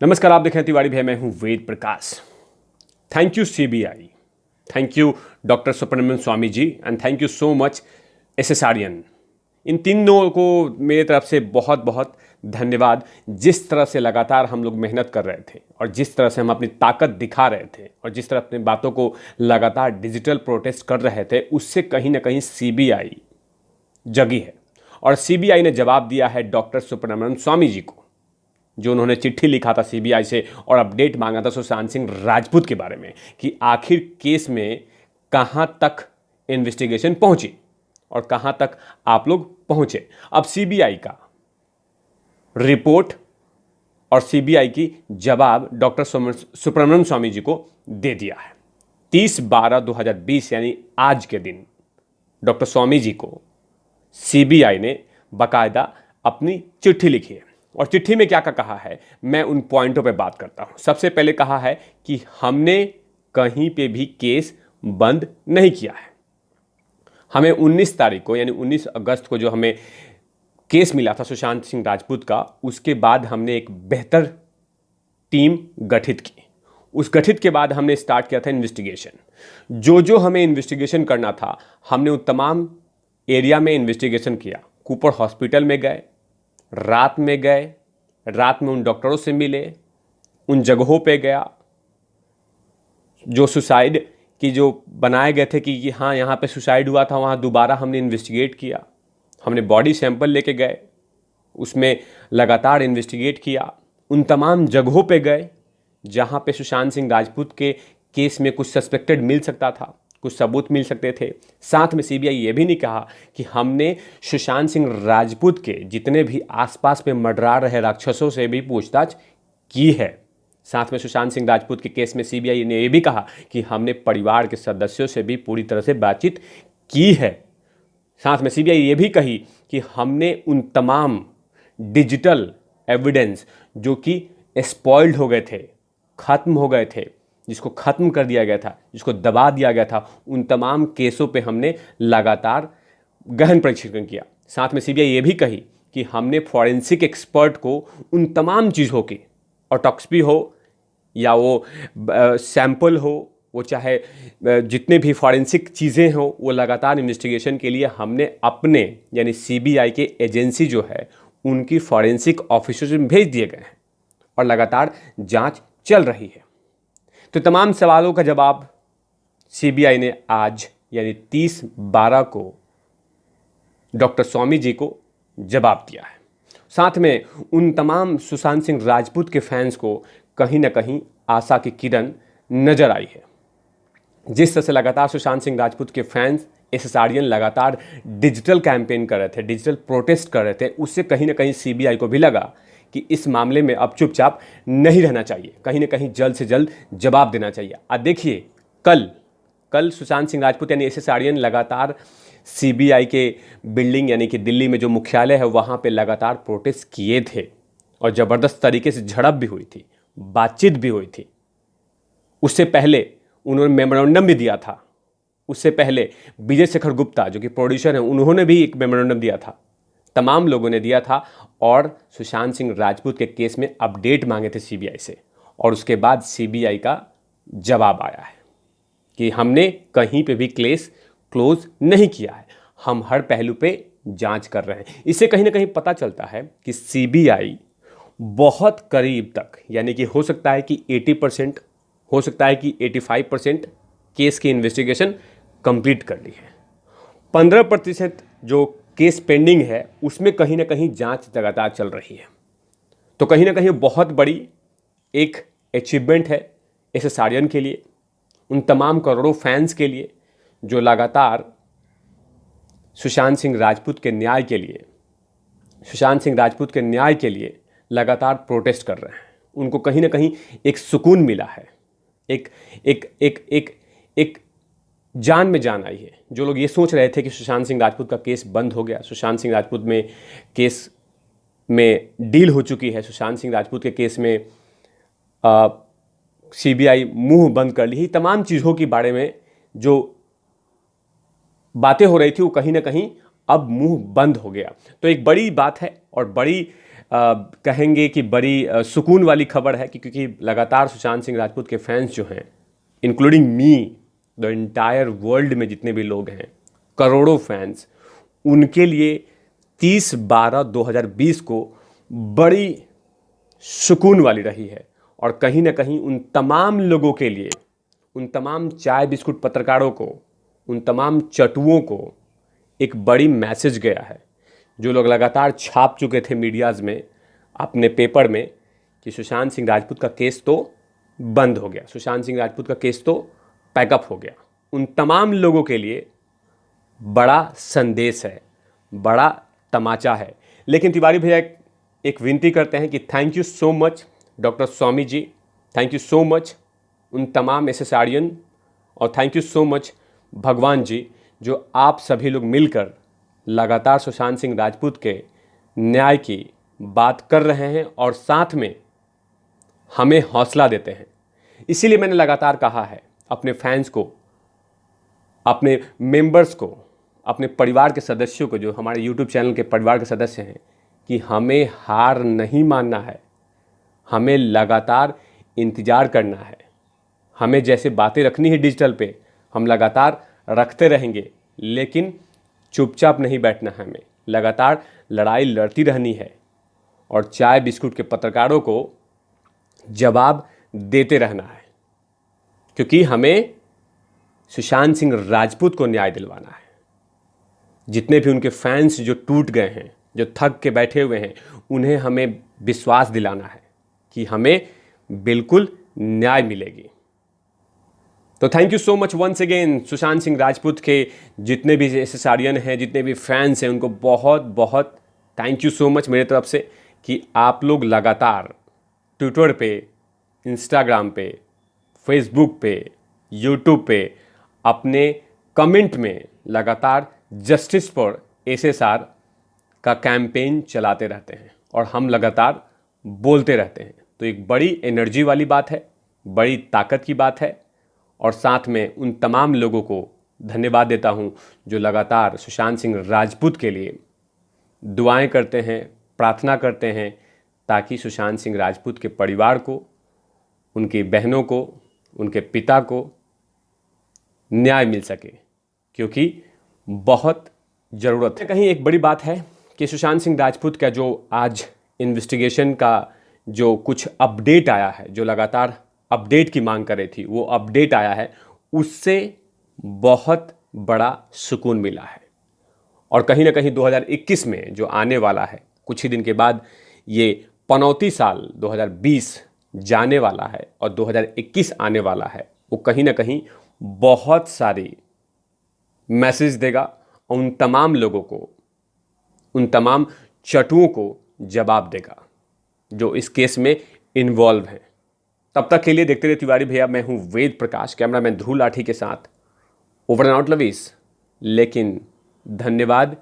नमस्कार, आप देख रहे हैं तिवारी भैया, मैं हूं Ved Prakash. Thank you CBI, thank you doctor Subramaniam Swamy ji and thank you so much SSRN. इन तीनों को मेरे तरफ से बहुत बहुत धन्यवाद। जिस तरह से लगातार हम लोग मेहनत कर रहे थे और जिस तरह से हम अपनी ताकत दिखा रहे थे और जिस तरह अपनी बातों को लगातार डिजिटल प्रोटेस्ट कर रहे थे, उससे कहीं ना कहीं सीबीआई जगी है। और सीबीआई ने जवाब दिया है डॉक्टर सुब्रमण्यम स्वामी जी को, जो उन्होंने चिट्ठी लिखा था सीबीआई से और अपडेट मांगा था सुशांत सिंह राजपूत के बारे में कि आखिर केस में कहां तक इन्वेस्टिगेशन पहुंची और कहां तक आप लोग पहुंचे। अब सीबीआई का रिपोर्ट और सीबीआई की जवाब डॉक्टर सुब्रमण्यम स्वामी जी को दे दिया है। 30/12/2020 यानी आज के दिन डॉक्टर स्वामी जी को सीबीआई ने बाकायदा अपनी चिट्ठी लिखी है और चिट्ठी में क्या क्या कहा है, मैं उन पॉइंटों पे बात करता हूं। सबसे पहले कहा है कि हमने कहीं पे भी केस बंद नहीं किया है। हमें 19 तारीख को यानी 19 अगस्त को जो हमें केस मिला था सुशांत सिंह राजपूत का, उसके बाद हमने एक बेहतर टीम गठित की। उस गठित के बाद हमने स्टार्ट किया था इन्वेस्टिगेशन। जो हमें इन्वेस्टिगेशन करना था, हमने उन तमाम एरिया में इन्वेस्टिगेशन किया। कूपर हॉस्पिटल में गए, रात में उन डॉक्टरों से मिले, उन जगहों पे गया जो सुसाइड की जो बनाए गए थे कि हाँ यहाँ पे सुसाइड हुआ था, वहाँ दोबारा हमने इन्वेस्टिगेट किया। हमने बॉडी सैंपल लेके गए, उसमें लगातार इन्वेस्टिगेट किया। उन तमाम जगहों पे गए जहाँ पे सुशांत सिंह राजपूत के केस में कुछ सस्पेक्टेड मिल सकता था, कुछ सबूत मिल सकते थे। साथ में सीबीआई ये भी नहीं कहा कि हमने सुशांत सिंह राजपूत के जितने भी आसपास में मंडरा रहे राक्षसों से भी पूछताछ की है। साथ में सुशांत सिंह राजपूत के केस में सीबीआई ने यह भी कहा कि हमने परिवार के सदस्यों से भी पूरी तरह से बातचीत की है। साथ में सीबीआई ये भी कही कि हमने उन तमाम डिजिटल एविडेंस जो कि स्पॉइल्ड हो गए थे, खत्म हो गए थे, जिसको ख़त्म कर दिया गया था, जिसको दबा दिया गया था, उन तमाम केसों पे हमने लगातार गहन परीक्षण किया। साथ में सीबीआई ये भी कही कि हमने फॉरेंसिक एक्सपर्ट को उन तमाम चीज़ों की, ऑटोप्सी हो या वो सैंपल हो, वो चाहे जितने भी फॉरेंसिक चीज़ें हो, वो लगातार इन्वेस्टिगेशन के लिए हमने अपने यानी सीबीआई के एजेंसी जो है उनकी फॉरेंसिक ऑफिसर्स में भेज दिए गए हैं और लगातार जांच चल रही है। तो तमाम सवालों का जवाब सीबीआई ने आज यानी 30/12 को डॉक्टर स्वामी जी को जवाब दिया है। साथ में उन तमाम सुशांत सिंह राजपूत के फैंस को कहीं ना कहीं आशा की किरण नजर आई है। जिस तरह से लगातार सुशांत सिंह राजपूत के फैंस एसएसआरएन लगातार डिजिटल कैंपेन कर रहे थे, डिजिटल प्रोटेस्ट कर रहे थे, उससे कहीं ना कहीं सीबीआई को भी लगा कि इस मामले में अब चुपचाप नहीं रहना चाहिए, कहीं ना कहीं जल्द से जल्द जवाब देना चाहिए। अब देखिए, कल सुशांत सिंह राजपूत यानी एसएसआरएन लगातार सीबीआई के बिल्डिंग यानी कि दिल्ली में जो मुख्यालय है वहाँ पे लगातार प्रोटेस्ट किए थे और ज़बरदस्त तरीके से झड़प भी हुई थी, बातचीत भी हुई थी। उससे पहले उन्होंने मेमोरेंडम भी दिया था। उससे पहले विजय शेखर गुप्ता जो कि प्रोड्यूसर हैं, उन्होंने भी एक मेमोरेंडम दिया था, तमाम लोगों ने दिया था और सुशांत सिंह राजपूत के केस में अपडेट मांगे थे सीबीआई से। और उसके बाद सीबीआई का जवाब आया है कि हमने कहीं पे भी केस क्लोज नहीं किया है, हम हर पहलू पे जांच कर रहे हैं। इससे कहीं ना कहीं पता चलता है कि सीबीआई बहुत करीब तक, यानी कि हो सकता है कि 80%, हो सकता है कि 85% केस की इन्वेस्टिगेशन कंप्लीट कर ली है। 15% जो केस पेंडिंग है उसमें कहीं ना कहीं जांच लगातार चल रही है। तो कहीं ना कहीं बहुत बड़ी एक अचीवमेंट है एसएसआरएन के लिए, उन तमाम करोड़ों फैंस के लिए जो लगातार सुशांत सिंह राजपूत के न्याय के लिए लगातार प्रोटेस्ट कर रहे हैं। उनको कहीं ना कहीं एक सुकून मिला है, एक एक एक एक एक जान में जान आई है। जो लोग ये सोच रहे थे कि सुशांत सिंह राजपूत का केस बंद हो गया, सुशांत सिंह राजपूत में केस में डील हो चुकी है, सुशांत सिंह राजपूत के केस में सीबीआई मुंह बंद कर ली, ही तमाम चीज़ों के बारे में जो बातें हो रही थी वो कहीं ना कहीं अब मुंह बंद हो गया। तो एक बड़ी बात है और बड़ी कहेंगे कि बड़ी सुकून वाली खबर है कि क्योंकि लगातार सुशांत सिंह राजपूत के फैंस जो हैं, including me, the entire world में जितने भी लोग हैं, करोड़ों फैंस, उनके लिए 30/12/2020 को बड़ी सुकून वाली रही है। और कहीं ना कहीं उन तमाम लोगों के लिए, उन तमाम चाय बिस्कुट पत्रकारों को, उन तमाम चटुओं को एक बड़ी मैसेज गया है, जो लोग लगातार छाप चुके थे मीडियाज़ में, अपने पेपर में, कि सुशांत सिंह राजपूत का केस तो बंद हो गया, सुशांत सिंह राजपूत का केस तो पैकअप हो गया। उन तमाम लोगों के लिए बड़ा संदेश है, बड़ा तमाचा है। लेकिन तिवारी भैया एक विनती करते हैं कि thank you so much doctor Swami ji, thank you so much उन तमाम एसएसआरियन, और थैंक यू सो मच भगवान जी, जो आप सभी लोग मिलकर लगातार सुशांत सिंह राजपूत के न्याय की बात कर रहे हैं और साथ में हमें हौसला देते हैं। इसीलिए मैंने लगातार कहा है अपने फैंस को, अपने मेंबर्स को, अपने परिवार के सदस्यों को, जो हमारे यूट्यूब चैनल के परिवार के सदस्य हैं, कि हमें हार नहीं मानना है, हमें लगातार इंतज़ार करना है। हमें जैसे बातें रखनी है डिजिटल पे, हम लगातार रखते रहेंगे, लेकिन चुपचाप नहीं बैठना है, हमें लगातार लड़ाई लड़ती रहनी है और चाय बिस्कुट के पत्रकारों को जवाब देते रहना है, क्योंकि हमें सुशांत सिंह राजपूत को न्याय दिलवाना है। जितने भी उनके फैंस जो टूट गए हैं, जो थक के बैठे हुए हैं, उन्हें हमें विश्वास दिलाना है कि हमें बिल्कुल न्याय मिलेगी। तो thank you so much once again Sushant Singh Rajput के जितने भी एसएसआरियन हैं, जितने भी फैंस हैं, उनको बहुत बहुत थैंक यू सो मच मेरे तरफ से कि आप लोग लगातार ट्विटर पे, इंस्टाग्राम पे, फेसबुक पे, यूट्यूब पे अपने कमेंट में लगातार जस्टिस फॉर एसएसआर का कैंपेन चलाते रहते हैं और हम लगातार बोलते रहते हैं। तो एक बड़ी एनर्जी वाली बात है, बड़ी ताकत की बात है, और साथ में उन तमाम लोगों को धन्यवाद देता हूं जो लगातार सुशांत सिंह राजपूत के लिए दुआएं करते हैं, प्रार्थना करते हैं, ताकि सुशांत सिंह राजपूत के परिवार को, उनकी बहनों को, उनके पिता को न्याय मिल सके, क्योंकि बहुत ज़रूरत है। कहीं एक बड़ी बात है कि सुशांत सिंह राजपूत का जो आज इन्वेस्टिगेशन का जो कुछ अपडेट आया है, जो लगातार अपडेट की मांग कर रही थी, वो अपडेट आया है, उससे बहुत बड़ा सुकून मिला है। और कहीं ना कहीं 2021 में जो आने वाला है, कुछ ही दिन के बाद ये पनौती साल 2020 जाने वाला है और 2021 आने वाला है, वो कहीं ना कहीं बहुत सारी मैसेज देगा उन तमाम लोगों को, उन तमाम चटुओं को जवाब देगा जो इस केस में इन्वॉल्व हैं। तब तक के लिए देखते रहे तिवारी भैया। मैं हूं वेद प्रकाश, कैमरामैन ध्रुव लाठी के साथ। ओवर एंड आउट लवीज। लेकिन धन्यवाद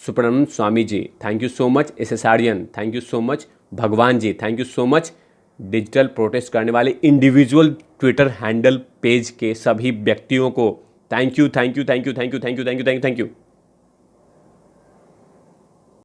Subramaniam Swamy ji, thank you so much SSRian, thank you so much भगवान जी, thank you so much digital protest करने वाले इंडिविजुअल ट्विटर हैंडल पेज के सभी व्यक्तियों को thank you, thank you, thank you, thank you, thank you, thank you, thank you, thank you.